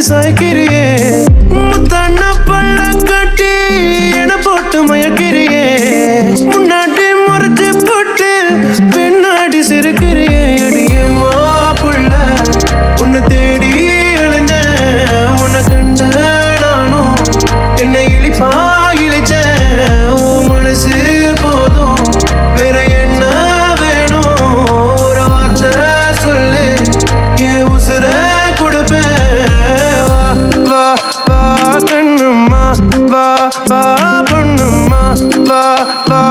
சாய்க்கிறியே முத்தண்ண பள்ள கட்டி என போட்டு மயக்கிறியே முன்னாடி முறைச்சு போட்டு பின்னாடி சிரிக்கிறியே அடியே மாப்புள்ள உன்னை தேடி அழிஞ்ச உன்னை கண்ட நானும் என்னை இழிப்பா இழிச்ச உன் மனசு போதும் வேற என்ன வேணும் ஒரு வார்த்தை சொல்லு என் உசுர வா கண்ணும்மா வா வா பொண்ணும்மா வா வா